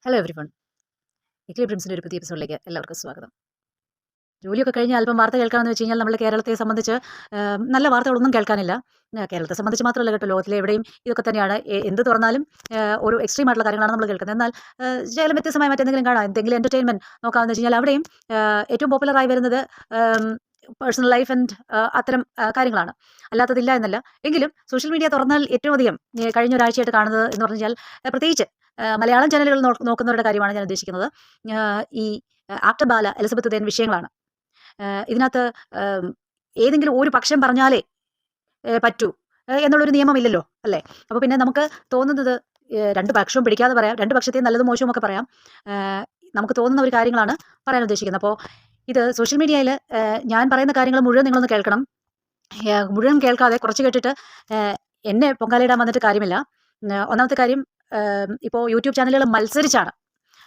Hello everyone. ഇക്ലിബ്രിംസിൻ്റെ ഒരു പുതിയ എപ്പിസോഡിലേക്ക് എല്ലാവർക്കും സ്വാഗതം. ജോലിയൊക്കെ കഴിഞ്ഞ് അല്പം വാർത്ത കേൾക്കാമെന്ന് വെച്ച് കഴിഞ്ഞാൽ നമ്മുടെ കേരളത്തെ സംബന്ധിച്ച് നല്ല വാർത്തകളൊന്നും കേൾക്കാനില്ല. കേരളത്തെ സംബന്ധിച്ച് മാത്രമല്ല കേട്ടോ, ലോകത്തിലെ എവിടെയും ഇതൊക്കെ തന്നെയാണ്. എന്ത് തുറന്നാലും ഒരു എക്സ്ട്രീം ആയിട്ടുള്ള കാര്യങ്ങളാണ് നമ്മൾ കേൾക്കുന്നത്. എന്നാൽ ശകലം വ്യത്യസ്തമായ മറ്റെന്തെങ്കിലും കാണാം, എന്തെങ്കിലും എൻ്റർടൈൻമെൻറ്റ് നോക്കാമെന്ന് വെച്ച് കഴിഞ്ഞാൽ അവിടെയും ഏറ്റവും പോപ്പുലറായി വരുന്നത് പേഴ്സണൽ ലൈഫ് ആൻഡ് അത്തരം കാര്യങ്ങളാണ്. അല്ലാത്തതില്ല എന്നല്ല. എങ്കിലും സോഷ്യൽ മീഡിയ തുറന്നാൽ ഏറ്റവും അധികം കഴിഞ്ഞ ഒരാഴ്ചയായിട്ട് കാണുന്നത് എന്ന് പറഞ്ഞാൽ പ്രത്യേകിച്ച് മലയാളം ചാനലുകൾ നോക്കുന്നവരുടെ കാര്യമാണ് ഞാൻ ഉദ്ദേശിക്കുന്നത്. ഈ ആക്ടർ ബാല, എലിസബത്ത് ഉദയൻ വിഷയങ്ങളാണ്. ഇതിനകത്ത് ഏതെങ്കിലും ഒരു പക്ഷം പറഞ്ഞാലേ പറ്റൂ എന്നുള്ളൊരു നിയമമില്ലല്ലോ, അല്ലേ? അപ്പോൾ പിന്നെ നമുക്ക് തോന്നുന്നത് രണ്ട് പക്ഷവും പിടിക്കാതെ പറയാം, രണ്ട് പക്ഷത്തെയും നല്ലതും മോശവും ഒക്കെ പറയാം. നമുക്ക് തോന്നുന്ന ഒരു കാര്യങ്ങളാണ് പറയാൻ ഉദ്ദേശിക്കുന്നത്. അപ്പോൾ ഇത് സോഷ്യൽ മീഡിയയിൽ ഞാൻ പറയുന്ന കാര്യങ്ങൾ മുഴുവൻ നിങ്ങളൊന്ന് കേൾക്കണം. മുഴുവൻ കേൾക്കാതെ കുറച്ച് കേട്ടിട്ട് എന്നെ പൊങ്കാലയിടാൻ വന്നിട്ട് കാര്യമില്ല. ഒന്നാമത്തെ കാര്യം, ഇപ്പോൾ യൂട്യൂബ് ചാനലുകൾ മത്സരിച്ചാണ്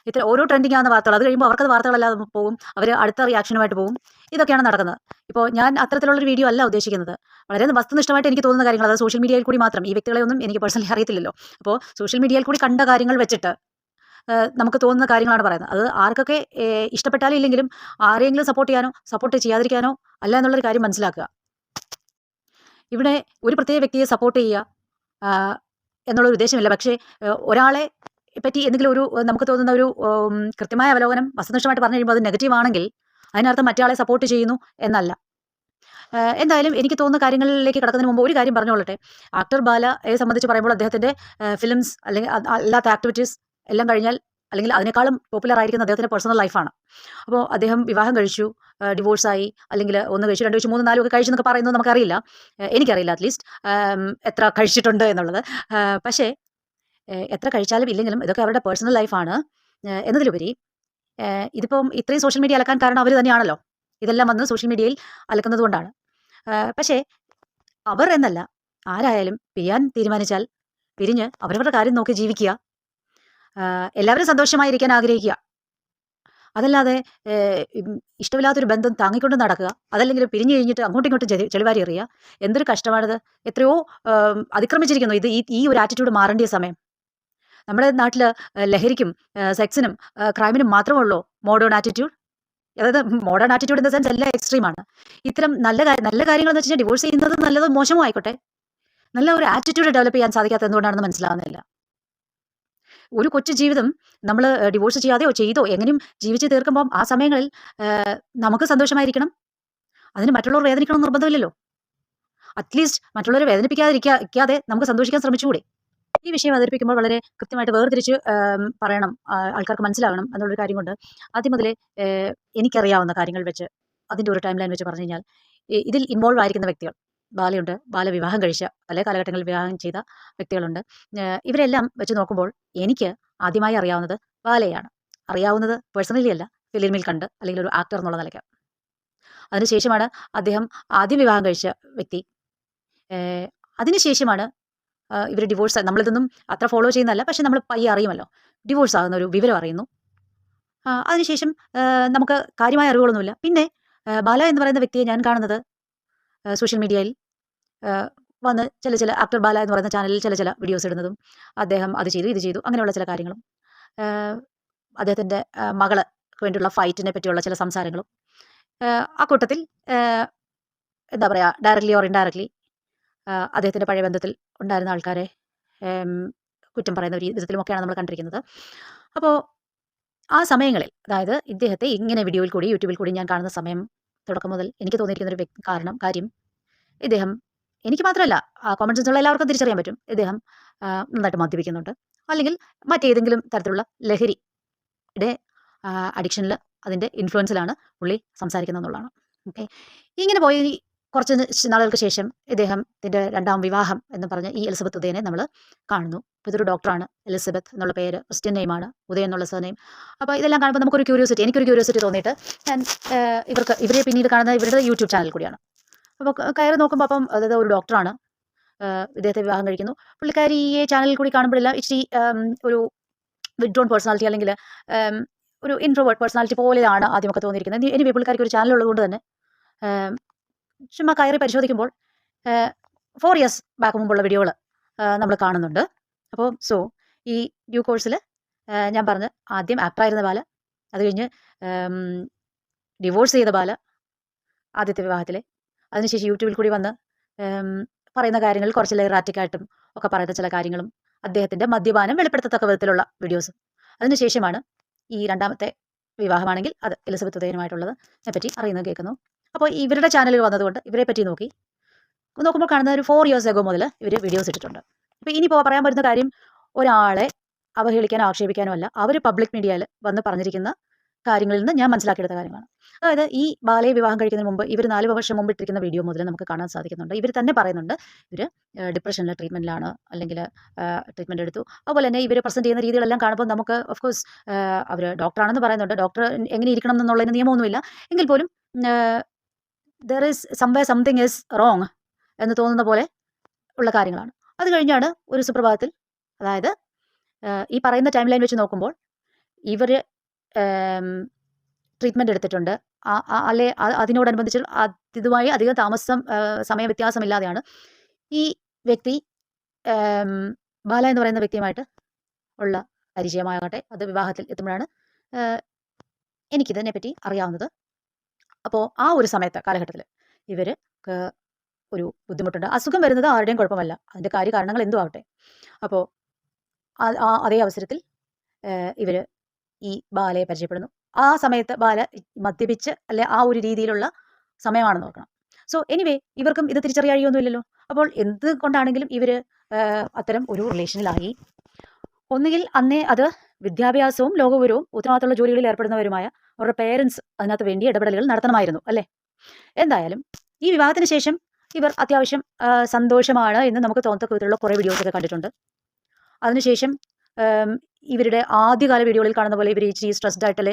ഇത്ര ഓരോ ട്രെൻഡിങ് ആവുന്ന വാർത്തകൾ. അത് കഴിയുമ്പോൾ അവർക്കത് വാർത്തകളല്ലാതെ പോകും, അവർ അടുത്ത റിയാക്ഷനുമായിട്ട് പോകും. ഇതൊക്കെയാണ് നടക്കുന്നത്. ഇപ്പോൾ ഞാൻ അത്തരത്തിലുള്ളൊരു വീഡിയോ അല്ല ഉദ്ദേശിക്കുന്നത്. വളരെ വസ്തുനിഷ്ഠമായിട്ട് എനിക്ക് തോന്നുന്ന കാര്യങ്ങൾ, അത് സോഷ്യൽ മീഡിയയിൽ കൂടി മാത്രം, ഈ വ്യക്തികളെ ഒന്നും എനിക്ക് പേഴ്സണലി അറിയത്തില്ലല്ലോ. അപ്പോൾ സോഷ്യൽ മീഡിയയിൽ കൂടി കണ്ട കാര്യങ്ങൾ വെച്ചിട്ട് നമുക്ക് തോന്നുന്ന കാര്യങ്ങളാണ് പറയുന്നത്. അത് ആർക്കൊക്കെ ഇഷ്ടപ്പെട്ടാലും ഇല്ലെങ്കിലും ആരെങ്കിലും സപ്പോർട്ട് ചെയ്യാനോ സപ്പോർട്ട് ചെയ്യാതിരിക്കാനോ അല്ല എന്നുള്ളൊരു കാര്യം മനസ്സിലാക്കുക. ഇവിടെ ഒരു പ്രത്യേക വ്യക്തിയെ സപ്പോർട്ട് ചെയ്യുക എന്നുള്ളൊരു ഉദ്ദേശമില്ല. പക്ഷേ ഒരാളെ പറ്റി എന്തെങ്കിലും ഒരു നമുക്ക് തോന്നുന്ന ഒരു കൃത്യമായ അവലോകനം വസ്തുനിഷ്ഠമായിട്ട് പറഞ്ഞു കഴിയുമ്പോൾ അത് നെഗറ്റീവ് ആണെങ്കിൽ അതിനർത്ഥം മറ്റേ സപ്പോർട്ട് ചെയ്യുന്നു എന്നല്ല. എന്തായാലും എനിക്ക് തോന്നുന്ന കാര്യങ്ങളിലേക്ക് കിടക്കുന്നതിന് മുമ്പ് ഒരു കാര്യം പറഞ്ഞുകൊള്ളട്ടെ. ആക്ടർ ബാലയെ സംബന്ധിച്ച് പറയുമ്പോൾ അദ്ദേഹത്തിൻ്റെ ഫിലിംസ് അല്ലെങ്കിൽ അല്ലാത്ത ആക്ടിവിറ്റീസ് എല്ലാം കഴിഞ്ഞാൽ, അല്ലെങ്കിൽ അതിനേക്കാളും പോപ്പുലർ ആയിരിക്കുന്ന അദ്ദേഹത്തിൻ്റെ പേഴ്സണൽ ലൈഫാണ്. അപ്പോൾ അദ്ദേഹം വിവാഹം കഴിച്ചു, ഡിവോഴ്സായി, അല്ലെങ്കിൽ ഒന്ന് കഴിച്ചു, രണ്ട് കഴിച്ചു, മൂന്ന് നാലും ഒക്കെ കഴിച്ചു എന്നൊക്കെ പറയുന്നത് നമുക്കറിയില്ല. എനിക്കറിയില്ല അറ്റ്ലീസ്റ്റ് എത്ര കഴിച്ചിട്ടുണ്ട് എന്നുള്ളത്. പക്ഷേ എത്ര കഴിച്ചാലും ഇല്ലെങ്കിലും ഇതൊക്കെ അവരുടെ പേഴ്സണൽ ലൈഫാണ്. എന്നതിലുപരി ഇതിപ്പം ഇത്രയും സോഷ്യൽ മീഡിയ അലക്കാൻ കാരണം അവർ തന്നെയാണല്ലോ. ഇതെല്ലാം വന്ന് സോഷ്യൽ മീഡിയയിൽ അലക്കുന്നത് കൊണ്ടാണ്. പക്ഷേ അവർ എന്നല്ല, ആരായാലും പിരിയാൻ തീരുമാനിച്ചാൽ പിരിഞ്ഞ് അവരവരുടെ കാര്യം നോക്കി ജീവിക്കുക. എല്ലാവരും സന്തോഷമായിരിക്കാൻ ആഗ്രഹിക്കുക. അതല്ലാതെ ഇഷ്ടമില്ലാത്തൊരു ബന്ധം താങ്ങിക്കൊണ്ട് നടക്കുക, അതല്ലെങ്കിൽ പിരിഞ്ഞു കഴിഞ്ഞിട്ട് അങ്ങോട്ടും ഇങ്ങോട്ടും ചെളിവാരി എറിയുക. എന്തൊരു കഷ്ടമാണിത്! എത്രയോ അതിക്രമിച്ചിരിക്കുന്നു ഇത്. ഈ ഒരു ആറ്റിറ്റ്യൂഡ് മാറേണ്ടിയ സമയം. നമ്മുടെ നാട്ടിൽ ലഹരിക്കും സെക്സിനും ക്രൈമിനും മാത്രമേ ഉള്ളൂ മോഡേൺ ആറ്റിറ്റ്യൂഡ്. അതായത് modern attitude in the sense എല്ലാം എക്സ്ട്രീമാണ്. ഇത്തരം നല്ല കാര്യങ്ങൾ എന്ന് വെച്ച് കഴിഞ്ഞാൽ ഡിവോഴ്സ് ചെയ്യുന്നത് നല്ലതോ മോശമോ ആയിക്കോട്ടെ, നല്ല ഒരു ആറ്റിറ്റ്യൂഡ് ഡെവലപ്പ് ചെയ്യാൻ സാധിക്കാത്ത എന്തുകൊണ്ടാണെന്ന് മനസ്സിലാവുന്നില്ല. ഒരു കൊച്ചു ജീവിതം നമ്മൾ ഡിവോഴ്സ് ചെയ്യാതെയോ ചെയ്തോ എങ്ങനെയും ജീവിച്ച് തീർക്കുമ്പം ആ സമയങ്ങളിൽ നമുക്ക് സന്തോഷമായിരിക്കണം. അതിന് മറ്റുള്ളവർ വേദനിക്കണം നിർബന്ധമില്ലല്ലോ. അറ്റ്ലീസ്റ്റ് മറ്റുള്ളവരെ വേദനിപ്പിക്കാതെ നമുക്ക് സന്തോഷിക്കാൻ ശ്രമിച്ചുകൂടെ? ഈ വിഷയം അവതരിപ്പിക്കുമ്പോൾ വളരെ കൃത്യമായിട്ട് വേർതിരിച്ച് പറയണം, ആൾക്കാർക്ക് മനസ്സിലാകണം എന്നുള്ളൊരു കാര്യം കൊണ്ട് ആദ്യം മുതലേ എനിക്കറിയാവുന്ന കാര്യങ്ങൾ വെച്ച് അതിൻ്റെ ഒരു ടൈം ലൈൻ വെച്ച് പറഞ്ഞു കഴിഞ്ഞാൽ, ഇതിൽ ഇൻവോൾവ് ആയിരിക്കുന്ന വ്യക്തികൾ, ബാലയുണ്ട്, ബാല വിവാഹം കഴിച്ച പല കാലഘട്ടങ്ങളിൽ വിവാഹം ചെയ്ത വ്യക്തികളുണ്ട്. ഇവരെല്ലാം വെച്ച് നോക്കുമ്പോൾ എനിക്ക് ആദ്യമായി അറിയാവുന്നത് ബാലയാണ്. അറിയാവുന്നത് പേഴ്സണലി അല്ല, ഫിലിമിൽ കണ്ട് അല്ലെങ്കിൽ ഒരു ആക്ടർ എന്നുള്ള നിലയ്ക്ക്. അതിനുശേഷമാണ് അദ്ദേഹം ആദ്യം വിവാഹം കഴിച്ച വ്യക്തി. അതിനുശേഷമാണ് ഇവർ ഡിവോഴ്സ്. നമ്മളിതൊന്നും അത്ര ഫോളോ ചെയ്യുന്നതല്ല, പക്ഷെ നമ്മൾ പയ്യെ അറിയുമല്ലോ, ഡിവോഴ്സ് ആകുന്ന ഒരു വിവരം അറിയുന്നു. അതിനുശേഷം നമുക്ക് കാര്യമായ അറിവുകളൊന്നുമില്ല. പിന്നെ ബാല എന്ന് പറയുന്ന വ്യക്തിയെ ഞാൻ കാണുന്നത് സോഷ്യൽ മീഡിയയിൽ വന്ന് ചില ആക്ടർ ബാല എന്ന് പറയുന്ന ചാനലിൽ ചില വീഡിയോസ് ഇടുന്നതും, അദ്ദേഹം അത് ചെയ്തു ഇത് ചെയ്തു അങ്ങനെയുള്ള ചില കാര്യങ്ങളും, അദ്ദേഹത്തിൻ്റെ മകൾക്ക് വേണ്ടിയുള്ള ഫൈറ്റിനെ പറ്റിയുള്ള ചില സംസാരങ്ങളും, ആ കൂട്ടത്തിൽ എന്താ പറയുക, ഡയറക്ട്ലി ഓർ ഇൻഡയറക്ട്ലി അദ്ദേഹത്തിൻ്റെ പഴയ ബന്ധത്തിൽ ഉണ്ടായിരുന്ന ആൾക്കാരെ കുറ്റം പറയുന്ന ഒരു വിധത്തിലുമൊക്കെയാണ് നമ്മൾ കണ്ടിരിക്കുന്നത്. അപ്പോൾ ആ സമയങ്ങളിൽ, അതായത് ഇദ്ദേഹത്തെ ഇങ്ങനെ വീഡിയോയിൽ കൂടി യൂട്യൂബിൽ കൂടി ഞാൻ കാണുന്ന സമയം തുടക്കം മുതൽ എനിക്ക് തോന്നിയിരിക്കുന്ന ഒരു കാര്യം, ഇദ്ദേഹം, എനിക്ക് മാത്രമല്ല കോമൺ സെൻസ് ഉള്ള എല്ലാവർക്കും തിരിച്ചറിയാൻ പറ്റും, ഇദ്ദേഹം നന്നായിട്ട് മദ്യപിക്കുന്നുണ്ട്, അല്ലെങ്കിൽ മറ്റേതെങ്കിലും തരത്തിലുള്ള ലഹരിയുടെ അഡിക്ഷനിൽ, അതിൻ്റെ ഇൻഫ്ലുവൻസിലാണ് പുള്ളി സംസാരിക്കുന്നത് എന്നുള്ളതാണ്. ഓക്കെ, ഇങ്ങനെ പോയി കുറച്ച് നാളുകൾക്ക് ശേഷം ഇദ്ദേഹത്തിൻ്റെ രണ്ടാം വിവാഹം എന്ന് പറഞ്ഞ ഈ എലിസബത്ത് ഉദയനെ നമ്മൾ കാണുന്നു. അപ്പോൾ ഇതൊരു ഡോക്ടറാണ്, എലിസബത്ത് എന്നുള്ള പേര് ക്രിസ്ത്യൻ നെയിമാണ്, ഉദയൻ എന്നുള്ള സർനെയിം. അപ്പോൾ ഇതെല്ലാം കാണുമ്പോൾ നമുക്കൊരു എനിക്കൊരു ക്യൂരിയോസിറ്റി തോന്നിയിട്ട് ഞാൻ ഇവരെ പിന്നീട് കാണുന്നത് ഇവരുടെ യൂട്യൂബ് ചാനൽ കൂടിയാണ്. അപ്പോൾ കയറി നോക്കുമ്പോൾ അപ്പം അതായത് ഒരു ഡോക്ടറാണ്, ഇദ്ദേഹത്തെ വിവാഹം കഴിക്കുന്നു. പുള്ളിക്കാരി ഈ ചാനലിൽ കൂടി കാണുമ്പോഴെല്ലാം ഇച്ചിരി ഒരു വിഡ്രോൺ പേഴ്സണാലിറ്റി, അല്ലെങ്കിൽ ഒരു ഇൻട്രോവേർട്ട് പേഴ്സണാലിറ്റി പോലെയാണ് ആദ്യമൊക്കെ തോന്നിയിരിക്കുന്നത്. ഇനി പുള്ളിക്കാരിക്ക് ഒരു ചാനൽ ഉള്ളതുകൊണ്ട് തന്നെ ചുമ്മാ കയറി പരിശോധിക്കുമ്പോൾ 4 ഇയേഴ്സ് ബാക്ക് മുമ്പുള്ള വീഡിയോകൾ നമ്മൾ കാണുന്നുണ്ട്. അപ്പോൾ ഈ ഡ്യൂ കോഴ്സിൽ ഞാൻ പറഞ്ഞ ആദ്യം ആക്ടറായിരുന്ന ബാല, അത് കഴിഞ്ഞ് ഡിവോഴ്സ് ചെയ്ത ബാല ആദ്യത്തെ വിവാഹത്തിലെ, അതിനുശേഷം യൂട്യൂബിൽ കൂടി വന്ന് പറയുന്ന കാര്യങ്ങൾ കുറച്ച് ഇറാറ്റിക്കായിട്ടും ഒക്കെ പറയുന്ന ചില കാര്യങ്ങളും അദ്ദേഹത്തിൻ്റെ മദ്യപാനം വെളിപ്പെടുത്തത്തക്ക വിധത്തിലുള്ള വീഡിയോസും. അതിനുശേഷമാണ് ഈ രണ്ടാമത്തെ വിവാഹമാണെങ്കിൽ അത് എലിസബത്ത് ഉദയനുമായിട്ടുള്ളത് പറ്റി അറിയുന്നത് കേൾക്കുന്നു. അപ്പോൾ ഇവരുടെ ചാനലിൽ വന്നതുകൊണ്ട് ഇവരെ പറ്റി നോക്കുമ്പോൾ കാണുന്ന ഒരു 4 years ago മുതൽ ഇവർ വീഡിയോസ് ഇട്ടിട്ടുണ്ട്. അപ്പോൾ ഇനിയിപ്പോൾ പറയാൻ പറ്റുന്ന കാര്യം ഒരാളെ അവഹേളിക്കാനോ ആക്ഷേപിക്കാനോ അല്ല, അവർ പബ്ലിക് മീഡിയയിൽ വന്ന് പറഞ്ഞിരിക്കുന്ന കാര്യങ്ങളിൽ നിന്ന് ഞാൻ മനസ്സിലാക്കിയെടുത്ത കാര്യമാണ്. അതായത് ഈ ബാലയെ വിവാഹം കഴിക്കുന്നതിന് മുമ്പ് ഇവർ 4 വർഷം മുമ്പ് ഇട്ടിരിക്കുന്ന വീഡിയോ മുതൽ നമുക്ക് കാണാൻ സാധിക്കുന്നുണ്ട്. ഇവർ തന്നെ പറയുന്നുണ്ട് ഇവർ ഡിപ്രഷനിലെ ട്രീറ്റ്മെൻറ്റിലാണ്, അല്ലെങ്കിൽ ട്രീറ്റ്മെൻറ്റ് എടുത്തു. അതുപോലെ തന്നെ ഇവർ പ്രസൻറ്റ് ചെയ്യുന്ന രീതികളെല്ലാം കാണുമ്പോൾ നമുക്ക് ഓഫ് കോഴ്സ് അവർ ഡോക്ടറാണെന്ന് പറയുന്നുണ്ട്. ഡോക്ടർ എങ്ങനെ ഇരിക്കണം എന്നുള്ളതിന് നിയമമൊന്നുമില്ല. എങ്കിൽ പോലും there is something is wrong എന്ന് തോന്നുന്ന പോലെ ഉള്ള കാര്യങ്ങളാണ്. അത് കഴിഞ്ഞാണ് ഒരു സുപ്രഭാതത്തിൽ, അതായത് ഈ പറയുന്ന ടൈം ലൈൻ വെച്ച് നോക്കുമ്പോൾ ഇവർ ട്രീറ്റ്മെൻറ്റ് എടുത്തിട്ടുണ്ട്. അല്ലെ അതിനോടനുബന്ധിച്ച് ഇതുമായി അധികം സമയ വ്യത്യാസമില്ലാതെയാണ് ഈ വ്യക്തി ബാല എന്ന് പറയുന്ന വ്യക്തിയുമായിട്ട് ഉള്ള പരിചയമാകട്ടെ, അത് വിവാഹത്തിൽ എത്തുമ്പോഴാണ് എനിക്കിതിനെപ്പറ്റി അറിയാവുന്നത്. അപ്പോൾ ആ ഒരു കാലഘട്ടത്തിൽ ഇവർക്ക് ഒരു ബുദ്ധിമുട്ടുണ്ട്. അസുഖം വരുന്നത് ആരുടെയും കുഴപ്പമല്ല, അതിൻ്റെ കാരണങ്ങൾ എന്തും ആവട്ടെ. അപ്പോൾ അതേ അവസരത്തിൽ ഇവർ ഈ ബാലയെ പരിചയപ്പെടുന്നു. ആ സമയത്ത് ബാല മദ്യപിച്ച് അല്ലെ ആ ഒരു രീതിയിലുള്ള സമയമാണെന്ന് നോക്കണം. സോ എനിവേ ഇവർക്കും ഇത് തിരിച്ചറിയാൻ കഴിയൊന്നുമില്ലല്ലോ. അപ്പോൾ എന്ത് കൊണ്ടാണെങ്കിലും ഇവർ അത്തരം ഒരു റിലേഷനിലായി. ഒന്നുകിൽ അന്നേ അത് വിദ്യാഭ്യാസവും ലോകപൂരവും ഉത്തരവാദിത്തമുള്ള ജോലികളിൽ ഏർപ്പെടുന്നവരുമായ അവരുടെ പേരൻസ് അതിനകത്ത് വേണ്ടി ഇടപെടലുകൾ നടത്തണമായിരുന്നു അല്ലേ. എന്തായാലും ഈ വിവാഹത്തിന് ശേഷം ഇവർ അത്യാവശ്യം സന്തോഷമാണ് എന്ന് നമുക്ക് തോന്നത്തക്ക വിധത്തിലുള്ള കുറേ വീഡിയോസൊക്കെ കണ്ടിട്ടുണ്ട്. അതിനുശേഷം ഇവരുടെ ആദ്യകാല വീഡിയോകളിൽ കാണുന്ന പോലെ ഇവർ ഇച്ചിരി സ്ട്രെസ്ഡ് ആയിട്ടല്ലേ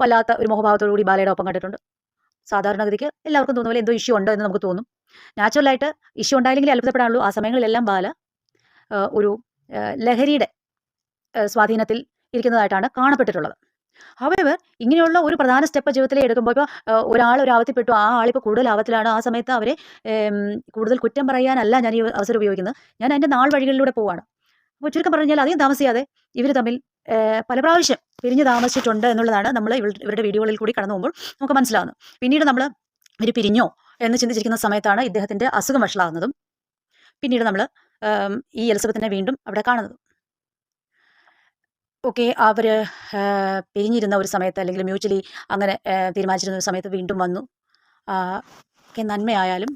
വല്ലാത്ത ഒരു മുഖഭാവത്തോടു കൂടി ബാലയുടെ ഒപ്പം കണ്ടിട്ടുണ്ട്. സാധാരണഗതിക്ക് എല്ലാവർക്കും തോന്നുന്ന പോലെ എന്തോ ഇഷ്യൂ ഉണ്ട് എന്ന് നമുക്ക് തോന്നും. നാച്ചുറലായിട്ട് ഇഷ്യൂ ഉണ്ടായില്ലെങ്കിൽ അത്ഭുതപ്പെടാനുള്ളൂ. ആ സമയങ്ങളിലെല്ലാം ബാല ഒരു ലഹരിയുടെ സ്വാധീനത്തിൽ ഇരിക്കുന്നതായിട്ടാണ് കാണപ്പെട്ടിട്ടുള്ളത്. ഹവെവർ ഇങ്ങനെയുള്ള ഒരു പ്രധാന സ്റ്റെപ്പ് ജീവിതത്തിൽ എടുക്കുമ്പോൾ ഇപ്പോൾ ഒരാൾ ഒരു ആപത്തിൽപ്പെട്ടു, ആ ആളിപ്പോൾ കൂടുതൽ ആപത്തിലാണ്, ആ സമയത്ത് അവരെ കൂടുതൽ കുറ്റം പറയാനല്ല ഞാൻ ഈ അവസരം ഉപയോഗിക്കുന്നത്. ഞാൻ അതിൻ്റെ നാൾ വഴികളിലൂടെ പോവുകയാണ്. അപ്പോൾ ചുരുക്കം പറഞ്ഞാൽ അധികം താമസിയാതെ ഇവർ തമ്മിൽ പല പ്രാവശ്യം പിരിഞ്ഞ് താമസിച്ചിട്ടുണ്ട് എന്നുള്ളതാണ് നമ്മൾ ഇവരുടെ വീഡിയോകളിൽ കൂടി കടന്നു പോകുമ്പോൾ നമുക്ക് മനസ്സിലാകുന്നത്. പിന്നീട് നമ്മൾ ഇവർ പിരിഞ്ഞോ എന്ന് ചിന്തിച്ചിരിക്കുന്ന സമയത്താണ് ഇദ്ദേഹത്തിൻ്റെ അസുഖം വഷളാകുന്നതും പിന്നീട് നമ്മൾ ഈ എലിസബത്തിനെ വീണ്ടും അവിടെ കാണുന്നതും. ഓക്കെ, അവർ പിരിഞ്ഞിരുന്ന ഒരു സമയത്ത് അല്ലെങ്കിൽ മ്യൂച്വലി അങ്ങനെ തീരുമാനിച്ചിരുന്ന ഒരു സമയത്ത് വീണ്ടും വന്നു. ഒക്കെ നന്മയായാലും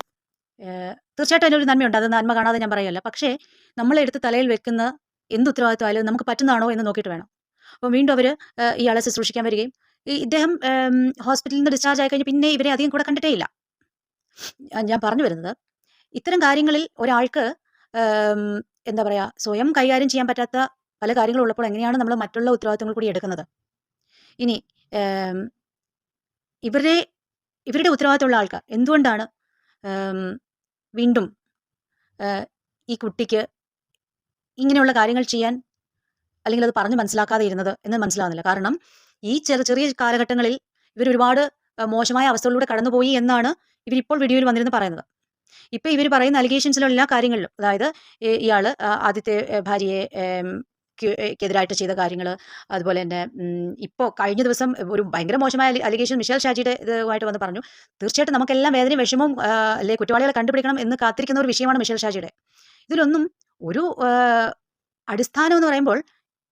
തീർച്ചയായിട്ടും അതിനൊരു നന്മയുണ്ട്, അത് നന്മ കാണാതെ ഞാൻ പറയല്ല. പക്ഷേ നമ്മളെടുത്ത് തലയിൽ വെക്കുന്ന എന്ത് ഉത്തരവാദിത്വമായാലും നമുക്ക് പറ്റുന്നതാണോ എന്ന് നോക്കിയിട്ട് വേണം. അപ്പോൾ വീണ്ടും അവർ ഇയാളെ ശുശ്രൂഷിക്കാൻ വരികയും ഇദ്ദേഹം ഹോസ്പിറ്റലിൽ നിന്ന് ഡിസ്ചാർജ് ആയി കഴിഞ്ഞ് പിന്നെ ഇവരെ അധികം കൂടെ കണ്ടിട്ടേ ഇല്ല. ഞാൻ പറഞ്ഞു വരുന്നത് ഇത്തരം കാര്യങ്ങളിൽ ഒരാൾക്ക് എന്താ പറയുക, സ്വയം കൈകാര്യം ചെയ്യാൻ പറ്റാത്ത പല കാര്യങ്ങളും ഉള്ളപ്പോൾ എങ്ങനെയാണ് നമ്മൾ മറ്റുള്ള ഉത്തരവാദിത്തങ്ങൾ കൂടി എടുക്കുന്നത്. ഇനി ഇവരുടെ ഉത്തരവാദിത്തമുള്ള ആൾക്കാർ എന്തുകൊണ്ടാണ് വീണ്ടും ഈ കുട്ടിക്ക് ഇങ്ങനെയുള്ള കാര്യങ്ങൾ ചെയ്യാൻ അല്ലെങ്കിൽ അത് പറഞ്ഞ് മനസ്സിലാക്കാതെ ഇരുന്നത് എന്ന് മനസ്സിലാവുന്നില്ല. കാരണം ഈ ചെറിയ കാലഘട്ടങ്ങളിൽ ഇവർ ഒരുപാട് മോശമായ അവസ്ഥകളിലൂടെ കടന്നുപോയി എന്നാണ് ഇവരിപ്പോൾ വീഡിയോയിൽ വന്നിരുന്ന് പറയുന്നത്. ഇപ്പോൾ ഇവർ പറയുന്ന അലിഗേഷൻസിലുള്ള എല്ലാ കാര്യങ്ങളിലും, അതായത് ഇയാൾ ആദ്യത്തെ ഭാര്യയെ ക്കെതിരായിട്ട് ചെയ്ത കാര്യങ്ങൾ, അതുപോലെ തന്നെ ഇപ്പോൾ കഴിഞ്ഞ ദിവസം ഒരു ഭയങ്കര മോശമായ അലിഗേഷൻ മിഷേൽ ഷാജിയുടെ ഇതുമായിട്ട് വന്ന് പറഞ്ഞു. തീർച്ചയായിട്ടും നമുക്കെല്ലാം വേദനയും വിഷമവും അല്ലെ കുറ്റവാളികളെ കണ്ടുപിടിക്കണം എന്ന് കാത്തിരിക്കുന്ന ഒരു വിഷയമാണ് മിഷേൽ ഷാജിയുടെ. ഇതിലൊന്നും ഒരു അടിസ്ഥാനം എന്ന് പറയുമ്പോൾ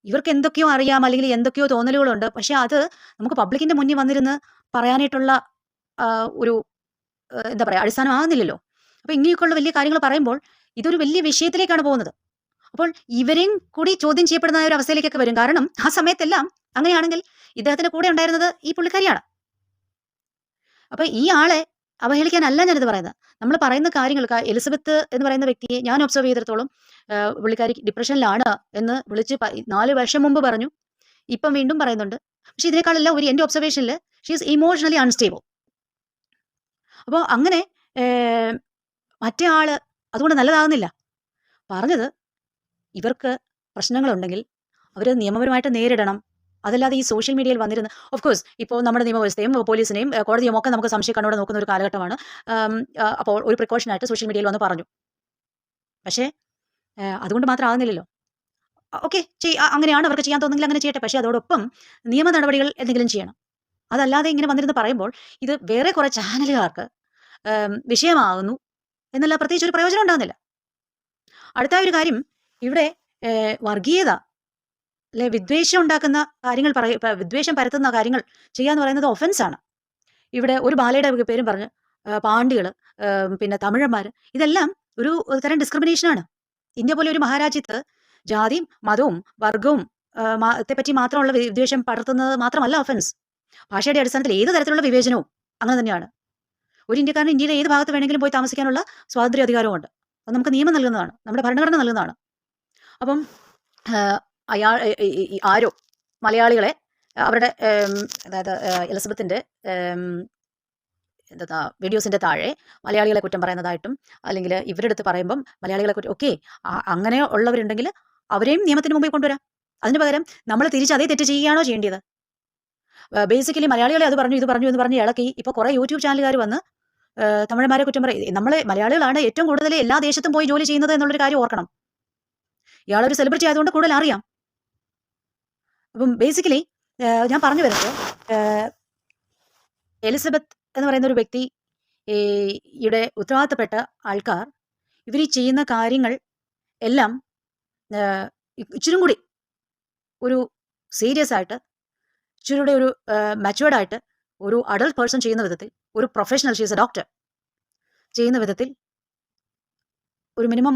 ഇവർക്ക് എന്തൊക്കെയോ അറിയാം, അല്ലെങ്കിൽ എന്തൊക്കെയോ തോന്നലുകളുണ്ട്. പക്ഷേ അത് നമുക്ക് പബ്ലിക്കിൻ്റെ മുന്നിൽ വന്നിരുന്ന് പറയാനായിട്ടുള്ള ഒരു എന്താ പറയുക അടിസ്ഥാനമാകുന്നില്ലല്ലോ. അപ്പോൾ ഇങ്ങനെയൊക്കെയുള്ള വലിയ കാര്യങ്ങൾ പറയുമ്പോൾ ഇതൊരു വലിയ വിഷയത്തിലേക്കാണ് പോകുന്നത്. അപ്പോൾ ഇവരെയും കൂടി ചോദ്യം ചെയ്യപ്പെടുന്ന ഒരു അവസ്ഥയിലേക്കൊക്കെ വരും. കാരണം ആ സമയത്തെല്ലാം അങ്ങനെയാണെങ്കിൽ ഇദ്ദേഹത്തിൻ്റെ കൂടെ ഉണ്ടായിരുന്നത് ഈ പുള്ളിക്കാരിയാണ്. അപ്പോൾ ഈ ആളെ അവഹേളിക്കാനല്ല ഞാനിത് പറയുന്നത്. നമ്മൾ പറയുന്ന കാര്യങ്ങൾ, എലിസബത്ത് എന്ന് പറയുന്ന വ്യക്തിയെ ഞാൻ ഒബ്സർവ് ചെയ്തിടത്തോളം പുള്ളിക്കാരി ഡിപ്രഷനിലാണ് എന്ന് വിളിച്ച് 4 വർഷം മുമ്പ് പറഞ്ഞു, ഇപ്പം വീണ്ടും പറയുന്നുണ്ട്. പക്ഷേ ഇതിനേക്കാളെല്ലാം ഒരു എൻ്റെ ഒബ്സർവേഷനിൽ ഷീ ഈസ് ഇമോഷണലി അൺസ്റ്റേബിൾ. അപ്പോൾ അങ്ങനെ മറ്റേ ആൾ അതുകൊണ്ട് നല്ലതാകുന്നില്ല. പറഞ്ഞത് ഇവർക്ക് പ്രശ്നങ്ങളുണ്ടെങ്കിൽ അവർ നിയമപരമായിട്ട് നേരിടണം. അതല്ലാതെ ഈ സോഷ്യൽ മീഡിയയിൽ വന്നിരുന്ന്, ഓഫ് കോഴ്സ് ഇപ്പോൾ നമ്മുടെ നിയമവ്യവസ്ഥയും പോലീസിനെയും കോടതിയും ഒക്കെ നമുക്ക് സംശയക്കണ്ണോടെ നോക്കുന്ന ഒരു കാലഘട്ടമാണ്. അപ്പോൾ ഒരു പ്രിക്കോഷനായിട്ട് സോഷ്യൽ മീഡിയയിൽ വന്ന് പറഞ്ഞു. പക്ഷേ അതുകൊണ്ട് മാത്രം ആകുന്നില്ലല്ലോ. ഓക്കെ, അങ്ങനെയാണ് അവർക്ക് ചെയ്യാൻ തോന്നുന്നെങ്കിൽ അങ്ങനെ ചെയ്യട്ടെ. പക്ഷേ അതോടൊപ്പം നിയമ നടപടികൾ എന്തെങ്കിലും ചെയ്യണം. അതല്ലാതെ ഇങ്ങനെ വന്നിരുന്ന് പറയുമ്പോൾ ഇത് വേറെ കുറെ ചാനലുകാർക്ക് വിഷയമാകുന്നു എന്നല്ല, പ്രത്യേകിച്ച് ഒരു പ്രയോജനം ഉണ്ടാകുന്നില്ല. അടുത്ത ഒരു കാര്യം, ഇവിടെ വർഗീയത അല്ലെ വിദ്വേഷം ഉണ്ടാക്കുന്ന കാര്യങ്ങൾ വിദ്വേഷം പരത്തുന്ന കാര്യങ്ങൾ ചെയ്യാന്ന് പറയുന്നത് ഒഫൻസാണ്. ഇവിടെ ഒരു ബാലയുടെ പേരും പറഞ്ഞ് പാണ്ടികൾ, പിന്നെ തമിഴന്മാർ, ഇതെല്ലാം ഒരു തരം ഡിസ്ക്രിമിനേഷനാണ്. ഇന്ത്യ പോലെ ഒരു മഹാരാജ്യത്ത് ജാതിയും മതവും വർഗവും പറ്റി മാത്രമുള്ള വിദ്വേഷം പടർത്തുന്നത് മാത്രമല്ല ഒഫൻസ്. ഭാഷയുടെ അടിസ്ഥാനത്തിൽ ഏത് തരത്തിലുള്ള വിവേചനവും അങ്ങനെ തന്നെയാണ്. ഒരു ഇന്ത്യക്കാരന് ഇന്ത്യയിലെ ഏത് ഭാഗത്ത് വേണമെങ്കിലും പോയി താമസിക്കാനുള്ള സ്വാതന്ത്ര്യ അധികാരമുണ്ട്. അത് നമുക്ക് നിയമം നൽകുന്നതാണ്, നമ്മുടെ ഭരണഘടന നൽകുന്നതാണ്. അപ്പം ആരോ മലയാളികളെ അവരുടെ അതായത് എലിസബത്തിൻ്റെ എന്താ വീഡിയോസിൻ്റെ താഴെ മലയാളികളെ കുറ്റം പറയുന്നതായിട്ടും, അല്ലെങ്കിൽ ഇവരുടെ അടുത്ത് പറയുമ്പം മലയാളികളെ കുറ്റം, ഓക്കെ, അങ്ങനെ ഉള്ളവരുണ്ടെങ്കിൽ അവരെയും നിയമത്തിന് മുമ്പിൽ കൊണ്ടുവരാം. അതിന് പകരം നമ്മൾ തിരിച്ച് അതേ തെറ്റ് ചെയ്യുകയാണോ ചെയ്യേണ്ടത്? ബേസിക്കലി മലയാളികളെ അത് പറഞ്ഞു ഇത് പറഞ്ഞു എന്ന് പറഞ്ഞ് ഇളക്കി ഇപ്പോൾ കുറേ യൂട്യൂബ് ചാനലുകാർ വന്ന് തമിഴന്മാരെ കുറ്റം പറയും. നമ്മളെ മലയാളികളാണ് ഏറ്റവും കൂടുതൽ എല്ലാ ദേശത്തും പോയി ജോലി ചെയ്യുന്നത് എന്നുള്ളൊരു കാര്യം ഓർക്കണം. ഇയാളൊരു സെലിബ്രിറ്റി ആയതുകൊണ്ട് കൂടുതൽ അറിയാം. അപ്പം ബേസിക്കലി ഞാൻ പറഞ്ഞു വരുന്നത്, എലിസബത്ത് എന്ന് പറയുന്ന ഒരു വ്യക്തി യുടെ ഉത്തരവാദിത്തപ്പെട്ട ആൾക്കാർ ഇവർ ചെയ്യുന്ന കാര്യങ്ങൾ എല്ലാം ഇച്ചിരും കൂടി ഒരു സീരിയസ് ആയിട്ട്, ഇച്ചിരി കൂടി ഒരു മാച്വേർഡ് ആയിട്ട്, ഒരു അഡൾട്ട് പേഴ്സൺ ചെയ്യുന്ന വിധത്തിൽ, ഒരു പ്രൊഫഷണൽ, ഷീസ് എ ഡോക്ടർ ചെയ്യുന്ന വിധത്തിൽ ഒരു മിനിമം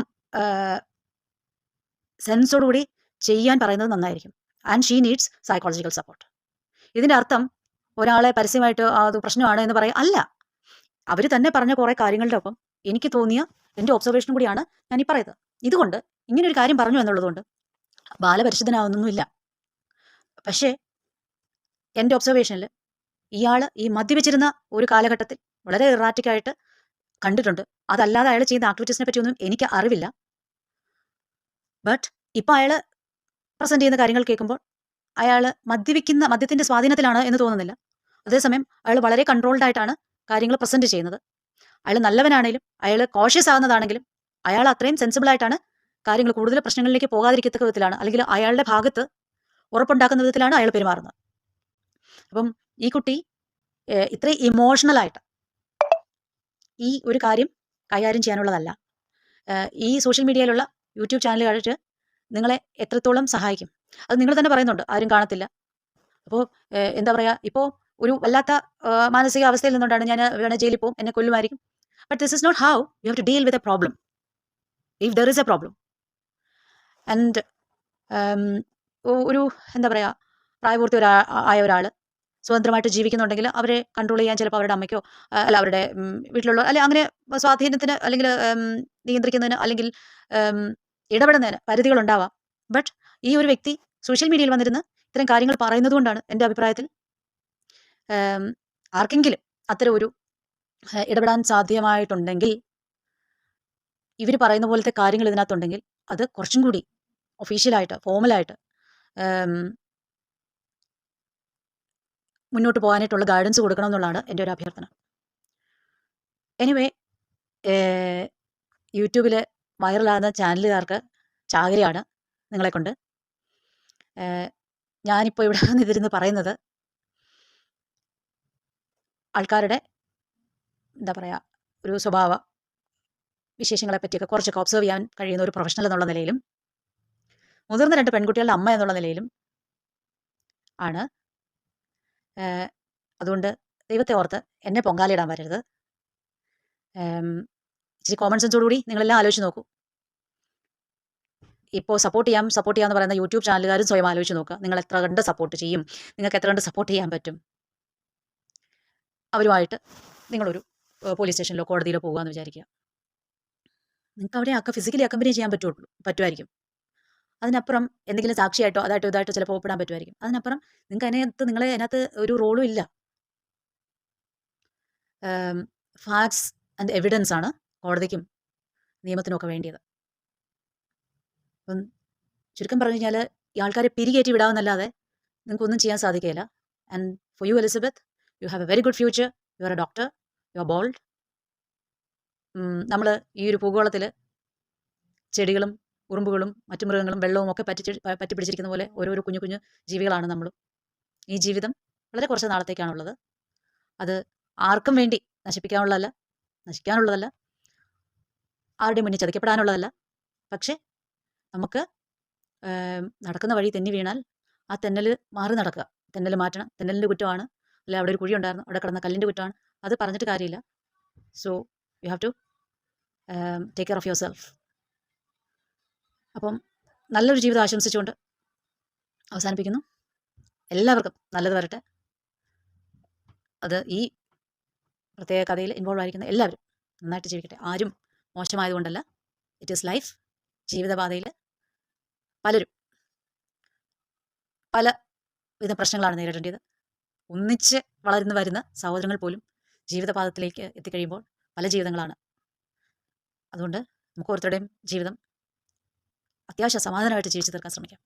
സെൻസോടുകൂടി ചെയ്യാൻ പറയുന്നത് നന്നായിരിക്കും. And she needs psychological support. ഇതിൻ്റെ അർത്ഥം ഒരാളെ പരസ്യമായിട്ട് അത് പ്രശ്നമാണ് എന്ന് പറയാം അല്ല. അവർ തന്നെ പറഞ്ഞ കുറേ കാര്യങ്ങളുടെ ഒപ്പം എനിക്ക് തോന്നിയ എൻ്റെ ഒബ്സർവേഷനും കൂടിയാണ് ഞാൻ ഈ പറയുന്നത്. ഇതുകൊണ്ട് ഇങ്ങനെ ഒരു കാര്യം പറഞ്ഞു എന്നുള്ളതുകൊണ്ട് ബാലപരിശുദ്ധനാവുന്നൊന്നുമില്ല. പക്ഷേ എൻ്റെ ഒബ്സർവേഷനിൽ ഇയാൾ ഈ മദ്യപിച്ചിരുന്ന ഒരു കാലഘട്ടത്തിൽ വളരെ ഇറാറ്റിക്കായിട്ട് കണ്ടിട്ടുണ്ട്. അതല്ലാതെ അയാൾ ചെയ്യുന്ന ആക്ടിവിറ്റീസിനെ പറ്റിയൊന്നും എനിക്ക് അറിവില്ല. ബട്ട് ഇപ്പം അയാൾ പ്രസൻറ്റ് ചെയ്യുന്ന കാര്യങ്ങൾ കേൾക്കുമ്പോൾ അയാൾ മദ്യത്തിൻ്റെ സ്വാധീനത്തിലാണ് എന്ന് തോന്നുന്നില്ല. അതേസമയം അയാൾ വളരെ കൺട്രോൾഡ് ആയിട്ടാണ് കാര്യങ്ങൾ പ്രസൻറ്റ് ചെയ്യുന്നത്. അയാൾ നല്ലവനാണെങ്കിലും അയാൾ കോഷ്യസ് ആകുന്നതാണെങ്കിലും അയാൾ അത്രയും സെൻസിബിൾ ആയിട്ടാണ് കാര്യങ്ങൾ കൂടുതൽ പ്രശ്നങ്ങളിലേക്ക് പോകാതിരിക്കത്തക്ക വിധത്തിലാണ്, അല്ലെങ്കിൽ അയാളുടെ ഭാഗത്ത് ഉറപ്പുണ്ടാക്കുന്ന വിധത്തിലാണ് അയാൾ പെരുമാറുന്നത്. അപ്പം ഈ കുട്ടി ഇത്രയും ഇമോഷണലായിട്ട് ഈ ഒരു കാര്യം കൈകാര്യം ചെയ്യാനുള്ളതല്ല. ഈ സോഷ്യൽ മീഡിയയിലുള്ള യൂട്യൂബ് ചാനലുകാർ നിങ്ങളെ എത്രത്തോളം സഹായിക്കും അത് നിങ്ങൾ തന്നെ പറയുന്നുണ്ട്, ആരും കാണത്തില്ല. അപ്പോൾ എന്താ പറയുക, ഇപ്പോൾ ഒരു വല്ലാത്ത മാനസിക അവസ്ഥയിൽ നിന്നുകൊണ്ടാണ് ഞാൻ വേണേൽ ജയിലിൽ പോകും, എന്നെ കൊല്ലുമായിരിക്കും. But this is not how you have to deal with a problem if there is a problem. And ഒരു എന്താ പറയുക, പ്രായപൂർത്തി ആയ ഒരാൾ സ്വതന്ത്രമായിട്ട് ജീവിക്കുന്നുണ്ടെങ്കിൽ അവരെ കൺട്രോൾ ചെയ്യാൻ ചിലപ്പോൾ അവരുടെ അമ്മയ്ക്കോ അല്ല അവരുടെ വീട്ടിലുള്ള അല്ലെ അങ്ങനെ സ്വാധീനത്തിന് അല്ലെങ്കിൽ നിയന്ത്രിക്കുന്നതിന് അല്ലെങ്കിൽ ഇടപെടുന്നതിന് പരിധികളുണ്ടാവാം. ബട്ട് ഈ ഒരു വ്യക്തി സോഷ്യൽ മീഡിയയിൽ വന്നിരുന്ന് ഇത്തരം കാര്യങ്ങൾ പറയുന്നത് കൊണ്ടാണ് എൻ്റെ അഭിപ്രായത്തിൽ ആർക്കെങ്കിലും അത്തരം ഒരു ഇടപെടാൻ സാധ്യമായിട്ടുണ്ടെങ്കിൽ, ഇവർ പറയുന്ന പോലത്തെ കാര്യങ്ങൾ ഇതിനകത്തുണ്ടെങ്കിൽ അത് കുറച്ചും കൂടി ഒഫീഷ്യലായിട്ട് ഫോമലായിട്ട് മുന്നോട്ട് പോകാനായിട്ടുള്ള ഗൈഡൻസ് കൊടുക്കണം എന്നുള്ളതാണ് എൻ്റെ ഒരു അഭ്യർത്ഥന. എനിവേ, യൂട്യൂബിൽ വൈറലാകുന്ന ചാനലുകാർക്ക് ചാകരയാണ് നിങ്ങളെക്കൊണ്ട്. ഞാനിപ്പോൾ ഇവിടെ വന്നിരുന്ന് പറയുന്നത് ആൾക്കാരുടെ എന്താ പറയുക ഒരു സ്വഭാവ വിശേഷങ്ങളെ പറ്റിയൊക്കെ കുറച്ചൊക്കെ ഒബ്സർവ് ചെയ്യാൻ കഴിയുന്ന ഒരു പ്രൊഫഷണൽ എന്നുള്ള നിലയിലും മുതിർന്ന 2 പെൺകുട്ടികളുടെ അമ്മ എന്നുള്ള നിലയിലും ആണ്. അതുകൊണ്ട് ദൈവത്തെ ഓർത്ത് എന്നെ പൊങ്കാലയിടാൻ വരരുത്. ഇച്ചിരി കോമൺ സെൻസോടുകൂടി നിങ്ങളെല്ലാം ആലോചിച്ച് നോക്കൂ. ഇപ്പോൾ സപ്പോർട്ട് ചെയ്യാമെന്ന് പറയുന്ന യൂട്യൂബ് ചാനലുകാരും സ്വയം ആലോചിച്ച് നോക്കുക. നിങ്ങൾ എത്ര കണ്ട് സപ്പോർട്ട് ചെയ്യും, നിങ്ങൾക്ക് എത്ര കണ്ട് സപ്പോർട്ട് ചെയ്യാൻ പറ്റും. അവരുമായിട്ട് നിങ്ങളൊരു പോലീസ് സ്റ്റേഷനിലോ കോടതിയിലോ പോകുകയെന്ന് വിചാരിക്കുക. നിങ്ങൾക്ക് അവിടെ ഫിസിക്കലി അക്കമ്പനി ചെയ്യാൻ പറ്റുമായിരിക്കും. അതിനപ്പുറം എന്തെങ്കിലും സാക്ഷിയായിട്ടോ അതായിട്ടോ ഇതായിട്ടോ ചിലപ്പോൾ ഒപ്പിടാൻ പറ്റുമായിരിക്കും. അതിനപ്പുറം നിങ്ങളെ അതിനകത്ത് ഒരു റോളും ഇല്ല. ഫാക്ട്സ് ആൻഡ് എവിഡൻസ് ആണ് കോടതിക്കും നിയമത്തിനൊക്കെ വേണ്ടിയത്. അപ്പം ചുരുക്കം പറഞ്ഞു കഴിഞ്ഞാൽ ഈ ആൾക്കാരെ പിരികേറ്റി വിടാമെന്നല്ലാതെ നിങ്ങൾക്കൊന്നും ചെയ്യാൻ സാധിക്കില്ല. And for you Elizabeth, you have A very good future. You are A doctor, you are bold. നമ്മൾ ഈ ഒരു ഭൂഗോളത്തിൽ ചെടികളും ഉറുമ്പുകളും മറ്റു മൃഗങ്ങളും വെള്ളവും ഒക്കെ പറ്റിപ്പിടിച്ചിരിക്കുന്ന പോലെ ഓരോരോ കുഞ്ഞു കുഞ്ഞു ജീവികളാണ് നമ്മളും. ഈ ജീവിതം വളരെ കുറച്ച് നാളത്തേക്കാണുള്ളത്. അത് ആർക്കും വേണ്ടി നശിക്കാനുള്ളതല്ല, ആരുടെയും മുന്നിൽ ചതിക്കപ്പെടാനുള്ളതല്ല. പക്ഷേ നമുക്ക് നടക്കുന്ന വഴി തെന്നി വീണാൽ ആ തെന്നൽ മാറി നടക്കുക. തെന്നൽ മാറ്റണം. തെന്നലിൻ്റെ കുറ്റമാണ്, അല്ല അവിടെ ഒരു കുഴി ഉണ്ടായിരുന്നു, അവിടെ കിടന്ന കല്ലിൻ്റെ കുറ്റമാണ്, അത് പറഞ്ഞിട്ട് കാര്യമില്ല. So you have to take care of yourself. അപ്പം നല്ലൊരു ജീവിതം ആശംസിച്ചുകൊണ്ട് അവസാനിപ്പിക്കുന്നു. എല്ലാവർക്കും നല്ലത് വരട്ടെ. അത് ഈ പ്രത്യേക കഥയിൽ ഇൻവോൾവ് ആയിരിക്കുന്ന എല്ലാവരും നന്നായിട്ട് ജീവിക്കട്ടെ. ആരും മോശമായതുകൊണ്ടല്ല. It is life. ജീവിതപാതയിൽ പലരും പലവിധ പ്രശ്നങ്ങളാണ് നേരിടേണ്ടത്. ഒന്നിച്ച് വളർന്നു വരുന്ന സഹോദരങ്ങൾ പോലും ജീവിതപാതത്തിലേക്ക് എത്തിക്കഴിയുമ്പോൾ പല ജീവിതങ്ങളാണ്. അതുകൊണ്ട് നമുക്ക് ഓരോരുത്തരുടെയും ജീവിതം അത്യാവശ്യം സമാധാനമായിട്ട് ജീവിച്ചു തീർക്കാൻ ശ്രമിക്കാം.